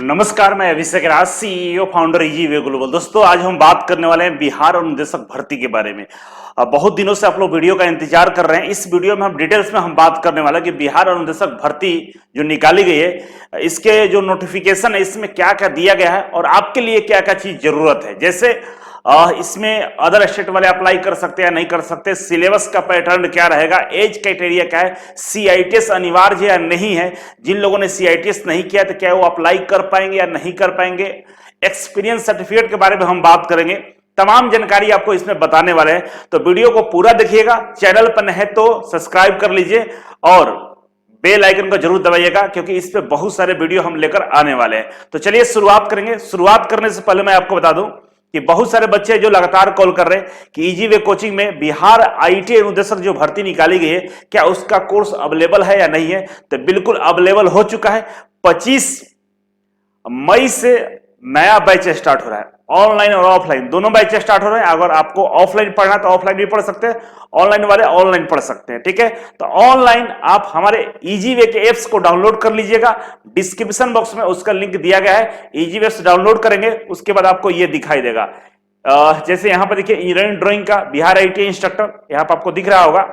नमस्कार, मैं अभिषेक राज, CEO founder Easyway global. दोस्तों, आज हम बात करने वाले हैं बिहार और निदेशक भर्ती के बारे में। बहुत दिनों से आप लोग वीडियो का इंतजार कर रहे हैं। इस वीडियो में हम डिटेल्स में बात करने वाले हैं कि बिहार और निदेशक भर्ती जो निकाली गई है, इसके जो नोटिफिकेशन है इसमें क्या क्या दिया गया है और आपके लिए क्या क्या चीज जरूरत है। जैसे इसमें अदर स्टेट वाले अप्लाई कर सकते हैं या नहीं कर सकते, सिलेबस का पैटर्न क्या रहेगा, एज क्राइटेरिया क्या है, सीआईटीएस अनिवार्य है या नहीं है, जिन लोगों ने सीआईटीएस नहीं किया तो क्या वो अप्लाई कर पाएंगे या नहीं कर पाएंगे, एक्सपीरियंस सर्टिफिकेट के बारे में हम बात करेंगे। तमाम जानकारी आपको इसमें बताने वाले हैं, तो वीडियो को पूरा देखिएगा। चैनल पर नहीं तो सब्सक्राइब कर लीजिए और बेल आइकन को जरूर दबाइएगा, क्योंकि इस पे बहुत सारे वीडियो हम लेकर आने वाले हैं। तो चलिए शुरुआत करेंगे। शुरुआत करने से पहले मैं आपको बता दूं कि बहुत सारे बच्चे जो लगातार कॉल कर रहे हैं कि ईजीवे कोचिंग में बिहार आईटी अनुदेशक जो भर्ती निकाली गई है, क्या उसका कोर्स अवेलेबल है या नहीं है। तो बिल्कुल अवेलेबल हो चुका है। 25 मई से नया बैच स्टार्ट हो रहा है। ऑनलाइन और ऑफलाइन दोनों बैच स्टार्ट हो रहे हैं। अगर आपको ऑफलाइन पढ़ना तो ऑफलाइन भी पढ़ सकते हैं, ऑनलाइन वाले ऑनलाइन पढ़ सकते हैं। ठीक है, तो ऑनलाइन आप हमारे ईजीवे के एप्स को डाउनलोड कर लीजिएगा। डिस्क्रिप्शन बॉक्स में उसका लिंक दिया गया है। ईजीवे से डाउनलोड करेंगे, उसके बाद आपको ये दिखाई देगा। जैसे यहां पर देखिए, इंजीनियरिंग ड्राइंग का बिहार आईटी इंस्ट्रक्टर यहां पर आपको दिख रहा होगा।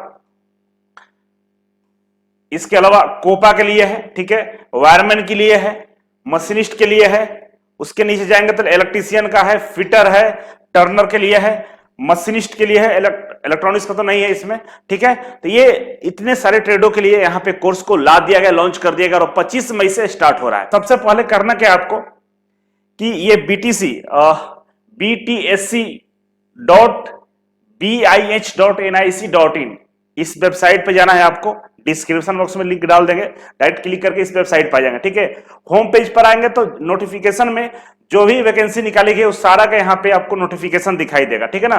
इसके अलावा कोपा के लिए है, ठीक है, वायरमैन के लिए है, मशीनिस्ट के लिए है। उसके नीचे जाएंगे तो इलेक्ट्रीशियन का है, फिटर है, टर्नर के लिए है, मशीनिस्ट के लिए है, इलेक्ट्रॉनिक्स का तो नहीं है इसमें। ठीक है, तो ये इतने सारे ट्रेडों के लिए यहाँ पे कोर्स को ला दिया गया, लॉन्च कर दिया गया और 25 मई से स्टार्ट हो रहा है। सबसे पहले करना क्या आपको कि ये btc.bih.nic.in इस वेबसाइट पे जाना है आपको। डिस्क्रिप्शन बॉक्स में लिंक डाल देंगे, डायरेक्ट क्लिक करके इस वेबसाइट पर आ जाएंगे। ठीक है, होम पेज पर आएंगे तो नोटिफिकेशन में जो भी वैकेंसी निकाली गई उस सारा का यहाँ पे आपको नोटिफिकेशन दिखाई देगा। ठीक है ना,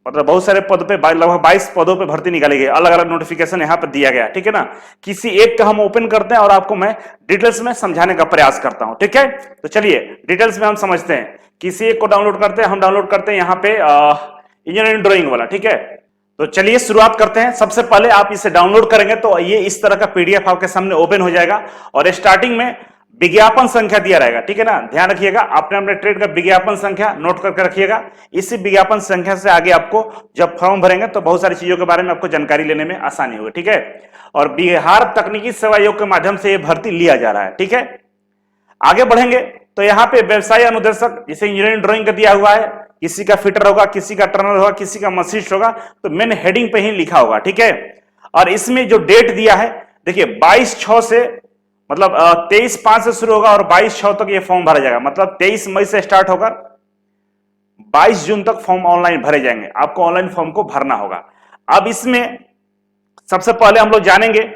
मतलब बहुत सारे पद पे लगभग 22 पदों पे भर्ती निकाली गई, अलग अलग नोटिफिकेशन यहाँ पे दिया गया। ठीक है ना, किसी एक का हम ओपन करते हैं और आपको मैं डिटेल्स में समझाने का प्रयास करता हूं। ठीक है, तो चलिए डिटेल्स में हम समझते हैं। किसी एक को डाउनलोड करते हैं, हम डाउनलोड करते हैं यहाँ पे इंजीनियरिंग ड्राइंग वाला। ठीक है, तो चलिए शुरुआत करते हैं। सबसे पहले आप इसे डाउनलोड करेंगे तो ये इस तरह का पीडीएफ आपके सामने ओपन हो जाएगा और स्टार्टिंग में विज्ञापन संख्या दिया रहेगा। ठीक है ना, ध्यान रखिएगा, आपने अपने ट्रेड का विज्ञापन संख्या नोट करके रखिएगा। इसी विज्ञापन संख्या से आगे आपको जब फॉर्म भरेंगे तो बहुत सारी चीजों के बारे में आपको जानकारी लेने में आसानी होगी। ठीक है, और बिहार तकनीकी सेवा आयोग के माध्यम से यह भर्ती लिया जा रहा है। ठीक है, आगे बढ़ेंगे तो यहाँ पे व्यवसाय अनुदेशक, जैसे इंजीनियरिंग ड्राइंग का दिया हुआ है, किसी का फिटर होगा, किसी का टर्नर होगा, किसी का मशीनिस्ट होगा, तो मेन हेडिंग पे ही लिखा होगा। ठीक है, और इसमें जो डेट दिया है देखिए 22/6 से, मतलब 23/5 से शुरू होगा और 22/6 तक ये फॉर्म भरा जाएगा। मतलब 23 मई से स्टार्ट होकर 22 जून तक फॉर्म ऑनलाइन भरे जाएंगे। आपको ऑनलाइन फॉर्म को भरना होगा। अब इसमें सबसे पहले हम लोग जानेंगे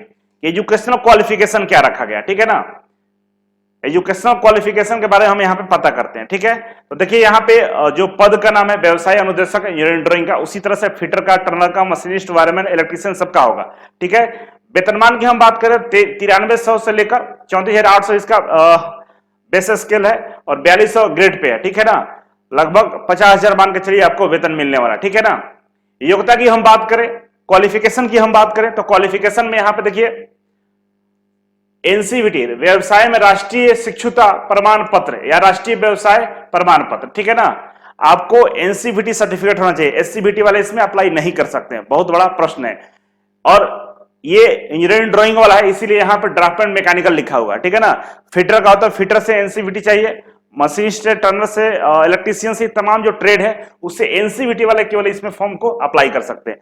एजुकेशनल क्वालिफिकेशन क्या रखा गया। ठीक है ना, एजुकेशनल क्वालिफिकेशन के बारे में हम यहाँ पे पता करते हैं। ठीक है, तो देखिए यहाँ पे जो पद का नाम है व्यवसाय अनुदेशक इंजीनियरिंग ड्राइंग का, उसी तरह से फिटर का, टर्नर का, मशीनिस्ट, वायरमैन, इलेक्ट्रीशियन सबका होगा। ठीक है, वेतनमान की हम बात करें 9300 से लेकर 34,800 इसका बेस स्केल है और 4200 ग्रेड पे है। ठीक है ना, लगभग 50,000 मान के चलिए आपको वेतन मिलने वाला। ठीक है ना, योग्यता की हम बात करें, क्वालिफिकेशन की हम बात करें तो क्वालिफिकेशन में यहाँ पे देखिए एनसीवीटी, व्यवसाय में राष्ट्रीय शिक्षुता प्रमाण पत्र या राष्ट्रीय व्यवसाय प्रमाण पत्र। ठीक है ना, आपको एनसीवीटी सर्टिफिकेट होना चाहिए। एससीवीटी वाले इसमें अप्लाई नहीं कर सकते हैं, बहुत बड़ा प्रश्न है। और ये इंजीनियरिंग ड्राइंग वाला है, इसीलिए यहाँ पे ड्राफ्ट एंड मैकेनिकल लिखा हुआ है। ठीक है ना, फिटर का होता है, फिटर से एनसीवीटी चाहिए, मशीनिस्ट, टर्नर से, इलेक्ट्रीशियन से, तमाम जो ट्रेड है उससे एनसीवीटी वाले केवल इसमें फॉर्म को अप्लाई कर सकते हैं।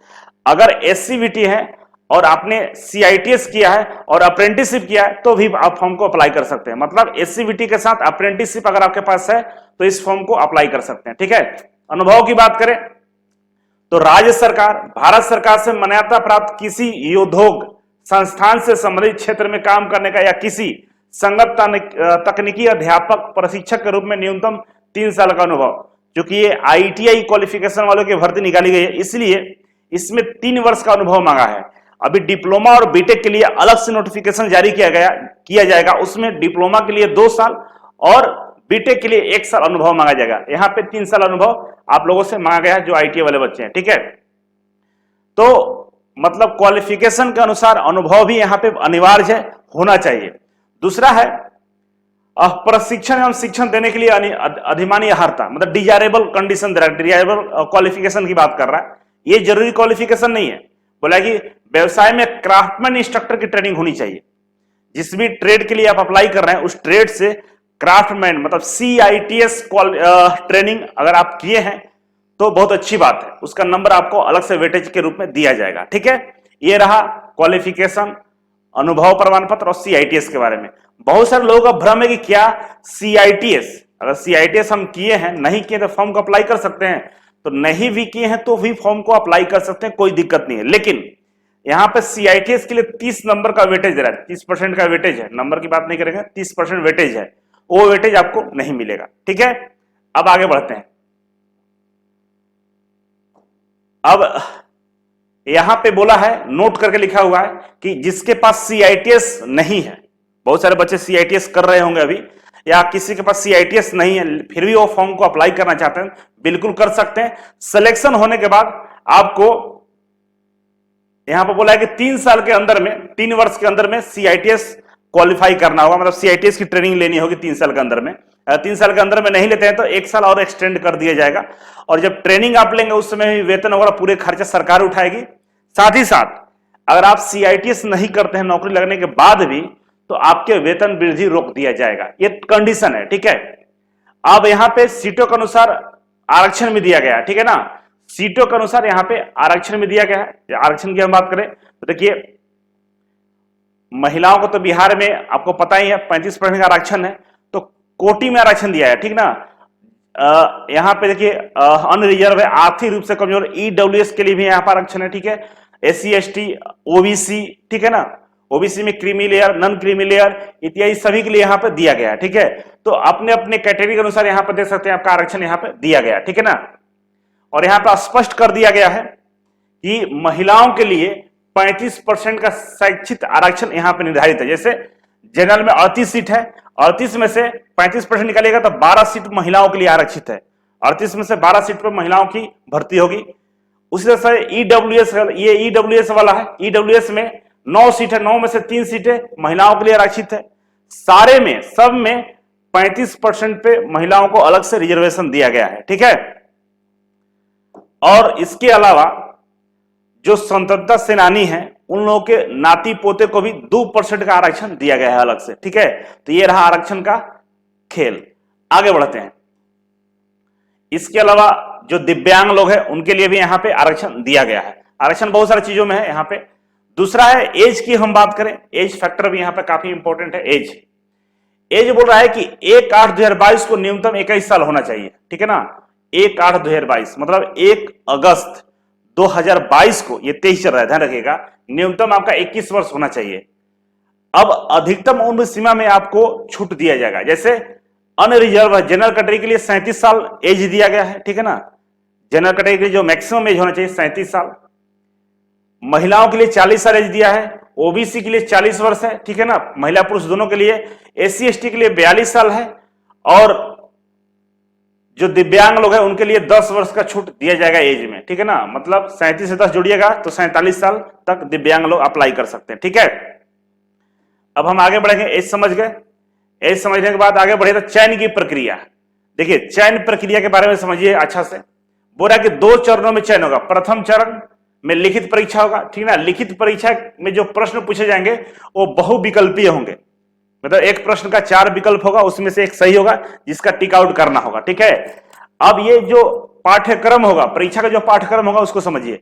अगर एससीवीटी है और आपने सीआईटीएस किया है और अप्रेंटिसशिप किया है तो भी आप फॉर्म को अप्लाई कर सकते हैं। मतलब एससीवीटी के साथ अप्रेंटिसशिप अगर आपके पास है तो इस फॉर्म को अप्लाई कर सकते हैं। ठीक है, अनुभव की बात करें तो राज्य सरकार, भारत सरकार से मान्यता प्राप्त किसी उद्योग संस्थान से संबंधित क्षेत्र में काम करने का या किसी संगत तकनीकी अध्यापक प्रशिक्षक के रूप में न्यूनतम 3 साल का अनुभव। क्योंकि ये आईटीआई क्वालिफिकेशन वालों की भर्ती निकाली गई है, इसलिए इसमें 3 वर्ष का अनुभव मांगा है। अभी डिप्लोमा और बीटेक के लिए अलग से नोटिफिकेशन जारी किया जाएगा। उसमें डिप्लोमा के लिए 2 साल और बीटेक के लिए 1 साल अनुभव मांगा जाएगा। यहाँ पे 3 साल अनुभव आप लोगों से मांगा गया है जो आईटीआई वाले बच्चे हैं। ठीक है, तो मतलब क्वालिफिकेशन के अनुसार अनुभव भी यहाँ पे अनिवार्य है, होना चाहिए। दूसरा है प्रशिक्षण एवं शिक्षण देने के लिए अधिमानी अर्हता, मतलब डिजायरेबल कंडीशन दे रहा है, डिजायरेबल क्वालिफिकेशन की बात कर रहा है। ये जरूरी क्वालिफिकेशन नहीं है, बोला कि व्यवसाय में क्राफ्टमैन इंस्ट्रक्टर की ट्रेनिंग होनी चाहिए। जिस भी ट्रेड के लिए आप अप्लाई कर रहे हैं उस ट्रेड से क्राफ्टमैन मतलब CITS ट्रेनिंग अगर आप किए हैं तो बहुत अच्छी बात है, उसका नंबर आपको अलग से वेटेज के रूप में दिया जाएगा। ठीक है, ये रहा क्वालिफिकेशन, अनुभव प्रमाण पत्र और CITS के बारे में। बहुत सारे लोगों का भ्रम है कि क्या CITS, अगर CITS हम किए हैं, नहीं किए तो फॉर्म को अप्लाई कर सकते हैं, तो नहीं भी किए हैं तो भी फॉर्म को अप्लाई कर सकते हैं, कोई दिक्कत नहीं है। लेकिन यहां पे CITS के लिए 30 नंबर का वेटेज दे रहा है, 30% का वेटेज है, नंबर की बात नहीं करेंगे, 30% वेटेज है, वो वेटेज आपको नहीं मिलेगा। ठीक है, अब आगे बढ़ते हैं। अब यहां पे बोला है, नोट करके लिखा हुआ है कि जिसके पास CITS नहीं है, बहुत सारे बच्चे CITS कर रहे होंगे अभी, या किसी के पास CITS नहीं है फिर भी वो फॉर्म को अप्लाई करना चाहते हैं, बिल्कुल कर सकते हैं। सिलेक्शन होने के बाद आपको यहां पर बोला है कि 3 साल के अंदर में, 3 वर्ष के अंदर में CITS क्वालिफाई करना होगा, मतलब CITS की ट्रेनिंग लेनी होगी 3 साल के अंदर में। 3 साल के अंदर में नहीं लेते हैं तो 1 साल और एक्सटेंड कर दिया जाएगा, और जब ट्रेनिंग आप लेंगे उस समय वेतन वगैरह पूरे खर्चे सरकार उठाएगी। साथ ही साथ अगर आप CITS नहीं करते हैं नौकरी लगने के बाद भी, तो आपके वेतन वृद्धि रोक दिया जाएगा, ये कंडीशन है। ठीक है, अब यहां पे सीटों के अनुसार आरक्षण भी दिया गया है। ठीक है ना, सीटों के अनुसार यहां पे आरक्षण भी दिया गया है। आरक्षण की हम बात करें तो देखिए, महिलाओं को तो बिहार में आपको पता ही है 35% का आरक्षण है, तो कोटी में आरक्षण दिया है। ठीक ना, यहां पे देखिए अनरिजर्व है, आर्थिक रूप से कमजोर EWS के लिए भी यहां पर आरक्षण है। ठीक है, SC ST OBC, ठीक है ना, OBC में creamy layer, non creamy layer इत्यादि सभी के लिए यहां पर दिया गया है। ठीक है, तो अपने अपने कैटेगरी के अनुसार यहां पर देख सकते हैं आपका आरक्षण यहां पर दिया गया। ठीक है ना, और यहां पर स्पष्ट कर दिया गया है कि महिलाओं के लिए 35% का शैक्षिक आरक्षण यहां पर निर्धारित है। जैसे जनरल में 38 सीट है, 38 में से 35% निकालेगा तो 12 सीट महिलाओं के लिए आरक्षित है, 38 में से 12 सीट पर महिलाओं की भर्ती होगी। उसी तरह से EWS, ये EWS वाला है, EWS में 9 सीट है, 9 में से 3 सीटें महिलाओं के लिए आरक्षित है। सारे में, सब में 35% पे महिलाओं को अलग से रिजर्वेशन दिया गया है। ठीक है, और इसके अलावा जो स्वतंत्रता सेनानी हैं उन लोगों के नाती पोते को भी 2% का आरक्षण दिया गया है अलग से। ठीक है, तो ये रहा आरक्षण का खेल। आगे बढ़ते हैं। इसके अलावा जो दिव्यांग लोग हैं उनके लिए भी यहां पे आरक्षण दिया गया है। आरक्षण बहुत सारी चीजों में है यहां पे। दूसरा है एज की हम बात करें, एज फैक्टर भी यहां पे काफी इंपॉर्टेंट है। एज बोल रहा है कि 1/8/2022 को न्यूनतम 21 साल होना चाहिए। ठीक है ना, 1/8/2022 मतलब 1 अगस्त 2022 को, ये 23 चल रहा है, ध्यान रखिएगा, न्यूनतम आपका 21 वर्ष होना चाहिए। अब अधिकतम उम्र सीमा में आपको छूट दिया जाएगा। जैसे अनरिजर्व जनरल कैटेगरी के लिए 37 साल एज दिया गया है। ठीक है ना, जनरल कैटेगरी के लिए जो मैक्सिमम एज होना चाहिए 37 साल। महिलाओं के लिए 40 साल एज दिया है, OBC के लिए 40 वर्ष है। ठीक है ना, महिला पुरुष दोनों के लिए। SC ST के लिए 42 साल है, और जो दिव्यांग लोग हैं उनके लिए 10 वर्ष का छूट दिया जाएगा एज में। ठीक है ना, मतलब 37 से 10 जोड़िएगा तो 47 साल तक दिव्यांग लोग अप्लाई कर सकते हैं। ठीक है, अब हम आगे बढ़ेंगे। एज समझ गए, एज समझने के बाद आगे बढ़े तो चयन की प्रक्रिया। देखिए, चयन प्रक्रिया के बारे में समझिए अच्छा से। बोल रहा है कि 2 चरणों में चयन होगा। प्रथम चरण में लिखित परीक्षा होगा। ठीक है ना, लिखित परीक्षा में जो प्रश्न पूछे जाएंगे वो बहुविकल्पीय होंगे, मतलब एक प्रश्न का 4 विकल्प होगा, उसमें से एक सही होगा जिसका टिक आउट करना होगा। ठीक है, अब ये जो पाठ्यक्रम होगा, परीक्षा का जो पाठ्यक्रम होगा उसको समझिए।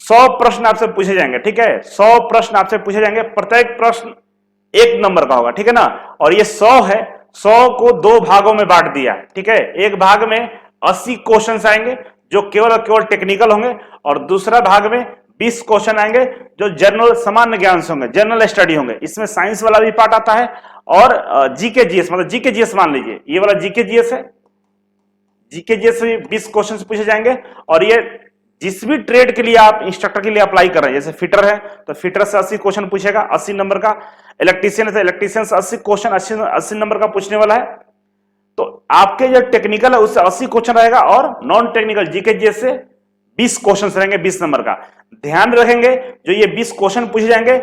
100 प्रश्न आपसे पूछे जाएंगे। ठीक है, 100 प्रश्न आपसे पूछे जाएंगे, प्रत्येक प्रश्न 1 नंबर का होगा। ठीक है ना, और ये 100 है, 100 को 2 भागों में बांट दिया है। ठीक है, एक भाग में 80 क्वेश्चन आएंगे जो केवल और केवल टेक्निकल होंगे, और दूसरा भाग में 20 क्वेश्चन आएंगे जो जनरल सामान्य ज्ञान से होंगे, जनरल स्टडी होंगे। इसमें साइंस वाला भी पार्ट आता है, और GK GS, मतलब GK GS मान लीजिए, ये वाला GK GS है। GK GS से 20 क्वेश्चन पूछे जाएंगे, और ये जिस भी ट्रेड के लिए आप इंस्ट्रक्टर के लिए अप्लाई कर रहे हैं, जैसे फिटर है तो फिटर से 80 क्वेश्चन पूछेगा, 80 नंबर का। इलेक्ट्रीशियन है तो इलेक्ट्रीशियन से 80 क्वेश्चन 80 नंबर का पूछने वाला है। तो आपके जो टेक्निकल है उससे 80 क्वेश्चन रहेगा, और नॉन टेक्निकल GK GS से 20 क्वेश्चन रहेंगे 20 नंबर का। ध्यान रखेंगे जो ये 20 क्वेश्चन पूछे जाएंगे,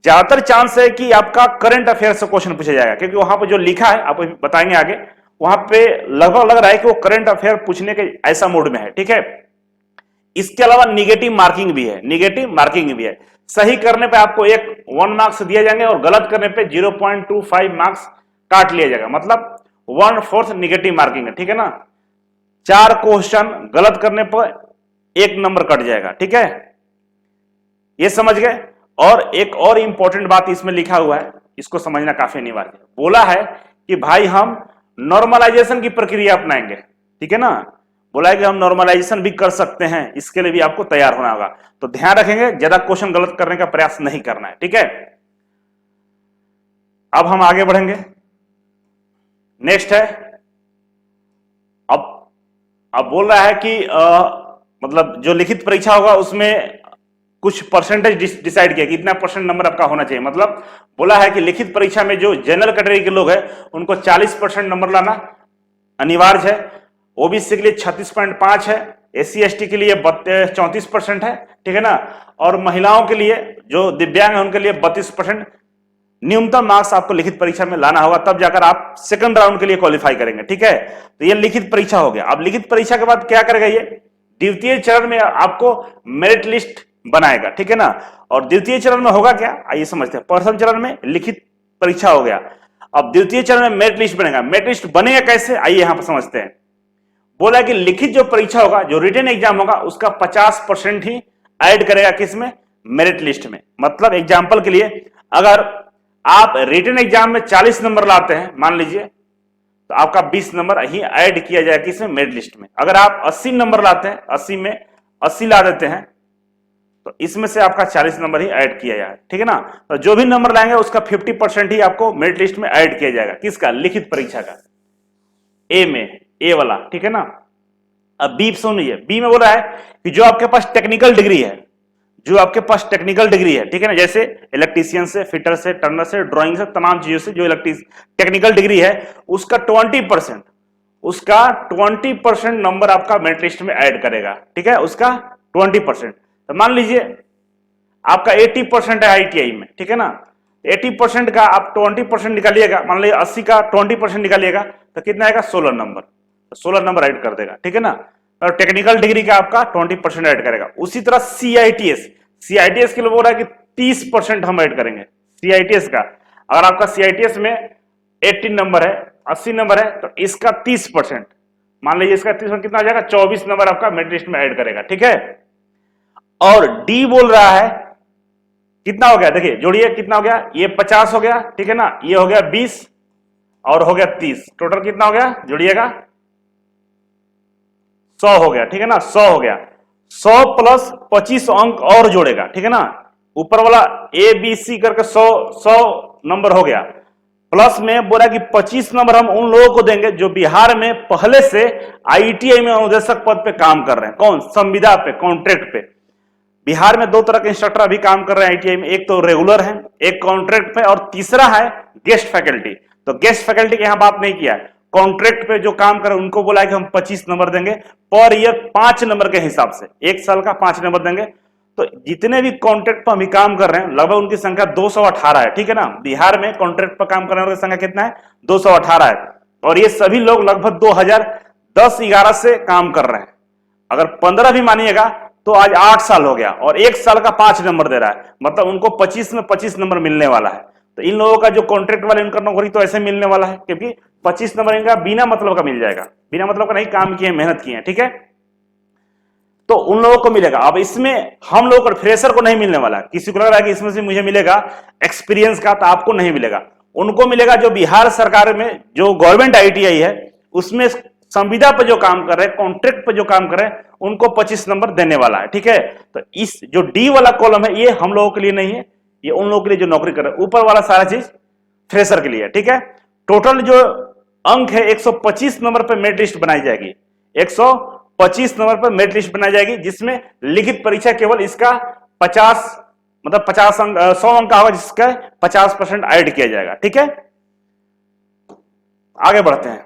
ज्यादातर चांस है कि आपका करंट अफेयर से क्वेश्चन पूछा जाएगा, क्योंकि वहां पर जो लिखा है आपको बताएंगे आगे, वहां पे लगभग लग रहा है कि वो करंट अफेयर पूछने के ऐसा मोड में है, ठीक है। इसके अलावा निगेटिव मार्किंग भी है, निगेटिव मार्किंग भी है। सही करने पे आपको 1 मार्क्स दिए जाएंगे और गलत करने पे 0.25 मार्क्स काट लिया जाएगा, मतलब 1/4 निगेटिव मार्किंग है, ठीक है ना। 4 क्वेश्चन गलत करने पर 1 नंबर कट जाएगा, ठीक है, ये समझ गए। और एक और इंपॉर्टेंट बात इसमें लिखा हुआ है, इसको समझना काफी अनिवार्य है। बोला है कि भाई हम नॉर्मलाइजेशन की प्रक्रिया अपनाएंगे, ठीक है ना। बोला है कि हम नॉर्मलाइजेशन भी कर सकते हैं, इसके लिए भी आपको तैयार होना होगा। तो ध्यान रखेंगे, ज्यादा क्वेश्चन गलत करने का प्रयास नहीं करना है, ठीक है। अब हम आगे बढ़ेंगे, नेक्स्ट है, अब बोल रहा है कि मतलब जो लिखित परीक्षा होगा उसमें कुछ परसेंटेज डिसाइड किया कि इतना % नंबर आपका होना चाहिए। मतलब बोला है कि लिखित परीक्षा में जो जनरल कैटेगरी के लोग हैं उनको 40% नंबर लाना अनिवार्य है, ओबीसी के लिए 36.5 है, SC/ST के लिए 34% है, ठीक है ना। और महिलाओं के लिए जो दिव्यांग है उनके लिए 32% न्यूनतम मार्क्स आपको लिखित परीक्षा में लाना होगा, तब जाकर आप सेकंड राउंड के लिए क्वालिफाई करेंगे, ठीक है। तो ये लिखित परीक्षा हो गया। अब लिखित परीक्षा के बाद क्या करेगा, ये द्वितीय चरण में आपको मेरिट लिस्ट बनाएगा, ठीक है ना। और द्वितीय चरण में होगा क्या, आइए समझते हैं। प्रथम चरण में लिखित परीक्षा हो गया, अब द्वितीय चरण में मेरिट लिस्ट बनेगा। मेरिट लिस्ट बनेगा कैसे, आइए यहां पर समझते हैं। बोला कि लिखित जो परीक्षा होगा, जो रिटन एग्जाम होगा, उसका 50% ही ऐड करेगा किसमें, मेरिट लिस्ट में। मतलब एग्जाम्पल के लिए, अगर आप रिटन एग्जाम में 40 नंबर लाते हैं मान लीजिए, तो आपका 20 नंबर ही ऐड किया जाएगा किसमें, मेरिट लिस्ट में। अगर आप 80 नंबर लाते हैं, 80 में 80 ला देते हैं, तो इसमें से आपका 40 नंबर ही ऐड किया जाएगा, ठीक है ना। तो जो भी नंबर लाएंगे उसका 50% ही आपको मेरिट लिस्ट में ऐड किया जाएगा, किसका, लिखित परीक्षा का, ए में, ए वाला, ठीक है ना। अब बी सुनिए, बी में बोल रहा है कि जो आपके पास टेक्निकल डिग्री है, जो आपके पास टेक्निकल डिग्री है, ठीक है ना, जैसे इलेक्ट्रीशियन से, फिटर से, टर्नर से, ड्राइंग से, तमाम चीजों से जो टेक्निकल डिग्री है, उसका 20% नंबर आपका मेरिट लिस्ट में ऐड करेगा, ठीक है, उसका 20%। तो मान लीजिए आपका 80% है आईटीआई में, ठीक है ना, 80% का आप 20% निकालिएगा, मान लीजिए 80 का 20% निकालिएगा तो कितना आएगा, 16 नंबर, तो 16 नंबर ऐड कर देगा, ठीक है ना। और टेक्निकल डिग्री का आपका 20% ऐड करेगा। उसी तरह सीआईटीएस के लिए बोल रहा है कि 30% हम ऐड करेंगे सीआईटीएस का। अगर आपका सीआईटीएस में 80 नंबर है, 80 नंबर है, तो इसका 30%, मान लीजिए इसका 30% कितना आ जाएगा, 24 नंबर आपका मेरिट लिस्ट में ऐड करेगा, ठीक है। और डी बोल रहा है कितना हो गया, देखिए जोड़िए कितना हो गया, ये 50 हो गया, ठीक है ना, ये हो गया 20 और हो गया 30, टोटल कितना हो गया, जोड़िएगा 100 हो गया, ठीक है ना, 100 हो गया। 100 प्लस 25 अंक और जोड़ेगा, ठीक है ना, ऊपर वाला ए बी सी करके 100 नंबर हो गया। प्लस में बोला कि 25 नंबर हम उन लोगों को देंगे जो बिहार में पहले से आईटीआई में अनुदेशक पद पे काम कर रहे हैं। कौन, संविदा पे, कॉन्ट्रैक्ट पे। बिहार में 2 तरह के इंस्ट्रक्टर अभी काम कर रहे हैं आईटीआई में, एक तो रेगुलर है, एक कॉन्ट्रैक्ट पे, और तीसरा है गेस्ट फैकल्टी। तो गेस्ट फैकल्टी की यहां बात नहीं किया है, कॉन्ट्रैक्ट पे जो काम कर रहे हैं उनको बोला है कि हम 25 नंबर देंगे पर ईयर, 5 नंबर के हिसाब से, 1 साल का 5 नंबर देंगे। तो जितने भी कॉन्ट्रैक्ट पर हम काम कर रहे हैं लगभग उनकी संख्या 218 है, ठीक है ना। बिहार में कॉन्ट्रैक्ट पर काम करने वालों की संख्या कितना है, 218 है। और ये सभी लोग लगभग 2010-11 से काम कर रहे हैं। अगर 15 भी मानिएगा तो आज 8 साल हो गया, और 1 साल का 5 नंबर दे रहा है, मतलब उनको 25 में 25 नंबर मिलने वाला है। तो इन लोगों का जो कॉन्ट्रैक्ट वाले उनका नौकरी तो ऐसे मिलने वाला है, क्योंकि 25 नंबर इनका बिना मतलब का मिल जाएगा, बिना मतलब का नहीं, काम किए, मेहनत किए, ठीक है, तो उन लोगों को मिलेगा। अब इसमें हम लोग फ्रेशर को नहीं मिलने वाला, किसी को लग रहा है कि इसमें से मुझे मिलेगा एक्सपीरियंस का, तो आपको नहीं मिलेगा। उनको मिलेगा जो बिहार सरकार में जो गवर्नमेंट आईटीआई है उसमें संविदा पर जो काम कर रहे हैं, कॉन्ट्रैक्ट पर जो काम कर रहे हैं, उनको 25 नंबर देने वाला है, ठीक है। तो इस जो डी वाला कॉलम है ये हम लोगों के लिए नहीं है, ये उन लोगों के लिए जो नौकरी कर रहे हैं। ऊपर वाला सारा चीज फ्रेशर के लिए, ठीक है। टोटल जो अंक है 125 नंबर पर मेरिट लिस्ट बनाई जाएगी, 125 नंबर पर मेरिट लिस्ट बनाई जाएगी, जिसमें लिखित परीक्षा केवल इसका 50 मतलब 50 अंक 100 अंक का होगा, जिसका 50% ऐड किया जाएगा, ठीक है। आगे बढ़ते हैं।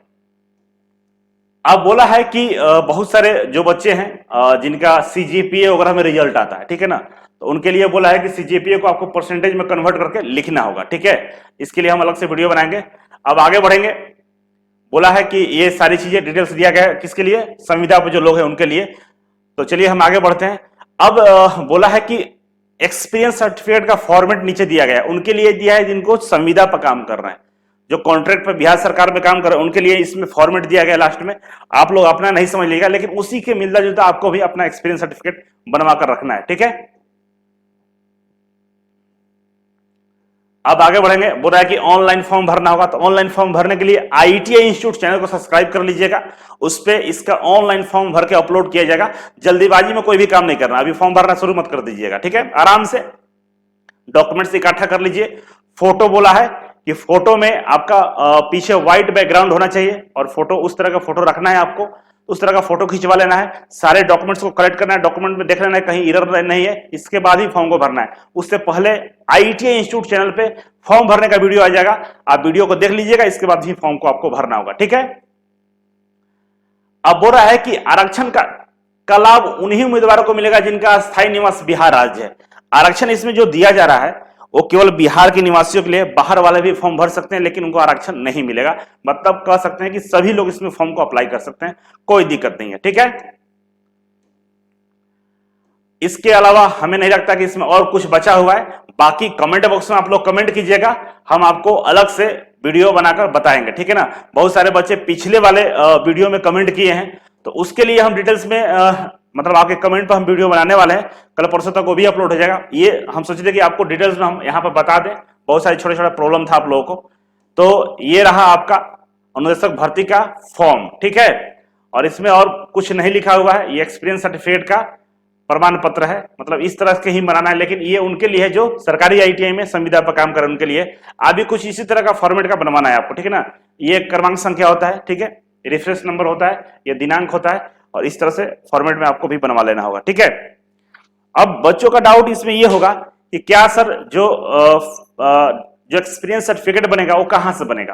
अब बोला है कि बहुत सारे जो बच्चे हैं जिनका सीजीपीए वगैरह में रिजल्ट आता है, ठीक है ना, तो उनके लिए बोला है कि सीजीपीए को आपको परसेंटेज में कन्वर्ट करके लिखना होगा, ठीक है। इसके लिए हम अलग से वीडियो बनाएंगे। अब आगे बढ़ेंगे। बोला है कि ये सारी चीजें डिटेल्स दिया गया है किसके लिए, संविदा पर जो लोग हैं उनके लिए। तो चलिए हम आगे बढ़ते हैं। अब बोला है कि एक्सपीरियंस सर्टिफिकेट का फॉर्मेट नीचे दिया गया है, उनके लिए दिया है जिनको संविदा पर काम कर रहे हैं, जो कॉन्ट्रैक्ट पर बिहार सरकार में काम कर रहे हैं उनके लिए इसमें फॉर्मेट दिया गया लास्ट में। आप लोग अपना नहीं समझ लीजिएगा, लेकिन उसी के मिलता जुलता आपको भी अपना एक्सपीरियंस सर्टिफिकेट बनवा कर रखना है, ठीक है। अब आगे बढ़ेंगे। बोल रहा है कि ऑनलाइन फॉर्म भरना होगा, तो ऑनलाइन फॉर्म भरने के लिए आईटीआई इंस्टीट्यूट चैनल को सब्सक्राइब कर लीजिएगा, उस पर इसका ऑनलाइन फॉर्म भर के अपलोड किया जाएगा। जल्दीबाजी में कोई भी काम नहीं करना, अभी फॉर्म भरना शुरू मत कर दीजिएगा, ठीक है। आराम से डॉक्यूमेंट्स इकट्ठा कर लीजिए। फोटो बोला है कि फोटो में आपका पीछे व्हाइट बैकग्राउंड होना चाहिए और फोटो उस तरह का फोटो रखना है, आपको उस तरह का फोटो खिंचवा लेना है। सारे डॉक्यूमेंट्स को कलेक्ट करना है, डॉक्यूमेंट में देख लेना है कहीं एरर नहीं है, इसके बाद ही फॉर्म को भरना है। उससे पहले आईटीआई इंस्टीट्यूट चैनल पे फॉर्म भरने का वीडियो आ जाएगा, आप वीडियो को देख लीजिएगा, इसके बाद ही फॉर्म को आपको भरना होगा, ठीक है। अब बोल रहा है कि आरक्षण का लाभ उन्हीं उम्मीदवारों को मिलेगा जिनका स्थायी निवास बिहार राज्य है। आरक्षण इसमें जो दिया जा रहा है वो केवल बिहार के निवासियों के लिए, बाहर वाले भी फॉर्म भर सकते हैं लेकिन उनको आरक्षण नहीं मिलेगा। मतलब कह सकते हैं कि सभी लोग इसमें फॉर्म को अप्लाई कर सकते हैं, कोई दिक्कत नहीं है, ठीक है। इसके अलावा हमें नहीं लगता कि इसमें और कुछ बचा हुआ है। बाकी कमेंट बॉक्स में आप लोग कमेंट कीजिएगा, हम आपको अलग से वीडियो बनाकर बताएंगे, ठीक है ना। बहुत सारे बच्चे पिछले वाले वीडियो में कमेंट किए हैं, तो उसके लिए हम डिटेल्स में मतलब आपके कमेंट पर हम वीडियो बनाने वाले हैं, कल परसों तक वो भी अपलोड हो जाएगा। ये हम सोच रहे कि आपको डिटेल्स में हम यहाँ पर बता दें, बहुत सारे छोटे छोटे प्रॉब्लम था आप लोगों को। तो ये रहा आपका अनुदेशक भर्ती का फॉर्म, ठीक है। और इसमें और कुछ नहीं लिखा हुआ है, ये एक्सपीरियंस सर्टिफिकेट का प्रमाण पत्र है, मतलब इस तरह के ही बनाना है, लेकिन ये उनके लिए है जो सरकारी आईटीआई में संविदा पर काम कर रहे हैं उनके लिए। अभी कुछ इसी तरह का फॉर्मेट का बनवाना है आपको, ठीक है ना। ये क्रमांक संख्या होता है, ठीक है, रेफरेंस नंबर होता है, ये दिनांक होता है, और इस तरह से फॉर्मेट में आपको भी बनवा लेना होगा, ठीक है। अब बच्चों का डाउट इसमें ये होगा कि क्या सर जो एक्सपीरियंस सर्टिफिकेट बनेगा वो कहां से बनेगा।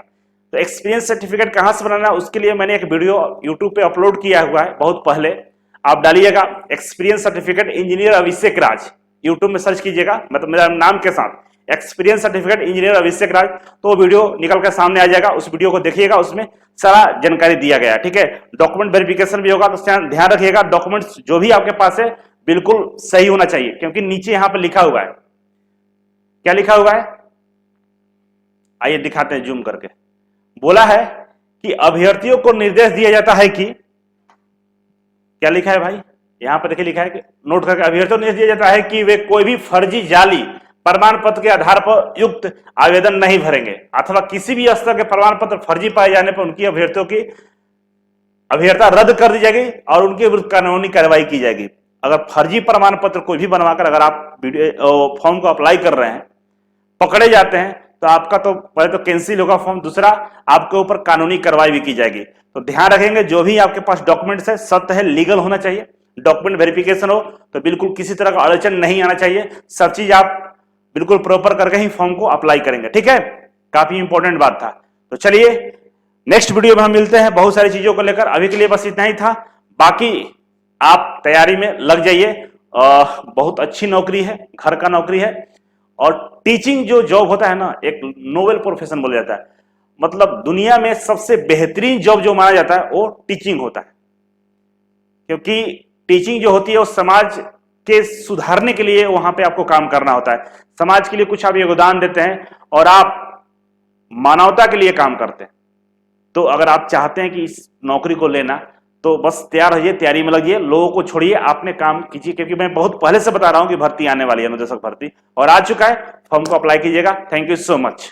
तो एक्सपीरियंस सर्टिफिकेट कहां से बनाना है उसके लिए मैंने एक वीडियो यूट्यूब पे अपलोड किया हुआ है बहुत पहले, आप डालिएगा एक्सपीरियंस सर्टिफिकेट इंजीनियर अभिषेक राज, यूट्यूब में सर्च कीजिएगा, मतलब मेरा नाम के साथ एक्सपीरियंस सर्टिफिकेट इंजीनियर अभिषेक राज, तो वीडियो निकल कर सामने आ जाएगा। उस वीडियो को देखिएगा, उसमें सारा जानकारी दिया गया है, ठीक है। डॉक्यूमेंट वेरिफिकेशन भी होगा, तो ध्यान रखिएगा डॉक्यूमेंट्स जो भी आपके पास है बिल्कुल सही होना चाहिए, क्योंकि नीचे यहां पर लिखा हुआ है, क्या लिखा हुआ है आइए दिखाते हैं जूम करके। बोला है कि अभ्यर्थियों को निर्देश दिया जाता है कि, क्या लिखा है भाई, यहां पर देखिए लिखा है कि नोट करके, अभ्यर्थियों को निर्देश दिया जाता है कि वे कोई भी फर्जी जाली प्रमाण पत्र के आधार पर युक्त आवेदन नहीं भरेंगे, अथवा किसी भी स्तर के प्रमाण पत्र फर्जी पाए जाने पर उनकी अभ्यर्थियों की अभ्यर्थता रद्द कर दी जाएगी और उनके विरुद्ध कानूनी कार्रवाई की जाएगी। अगर फर्जी प्रमाण पत्र कोई भी बनवाकर अगर आप फॉर्म को अप्लाई कर रहे हैं, पकड़े जाते हैं, तो आपका तो पहले तो कैंसिल होगा फॉर्म, दूसरा आपके ऊपर कानूनी कार्रवाई भी की जाएगी। तो ध्यान रखेंगे जो भी आपके पास डॉक्यूमेंट्स है सत्य है, लीगल होना चाहिए, डॉक्यूमेंट वेरिफिकेशन हो, तो बिल्कुल किसी तरह का अड़चन नहीं आना चाहिए, सब चीज आप बिल्कुल प्रॉपर करके ही फॉर्म को अप्लाई करेंगे, ठीक है। काफी इंपॉर्टेंट बात था। तो चलिए नेक्स्ट वीडियो में हम मिलते हैं बहुत सारी चीजों को लेकर। अभी के लिए बस इतना ही था, बाकी आप तैयारी में लग जाइए, बहुत अच्छी नौकरी है, घर का नौकरी है, और टीचिंग जो जॉब होता है ना, एक नोबेल प्रोफेशन बोला जाता है, मतलब दुनिया में सबसे बेहतरीन जॉब जो माना जाता है वो टीचिंग होता है, क्योंकि टीचिंग जो होती है वो समाज के सुधारने के लिए वहां पे आपको काम करना होता है, समाज के लिए कुछ आप योगदान देते हैं और आप मानवता के लिए काम करते हैं। तो अगर आप चाहते हैं कि इस नौकरी को लेना, तो बस तैयार होइए, तैयारी में लगिए, लोगों को छोड़िए, आपने काम कीजिए, क्योंकि मैं बहुत पहले से बता रहा हूं कि भर्ती आने वाली है, अनुदेशक भर्ती, और आ चुका है, फॉर्म को अप्लाई कीजिएगा। Thank you so much.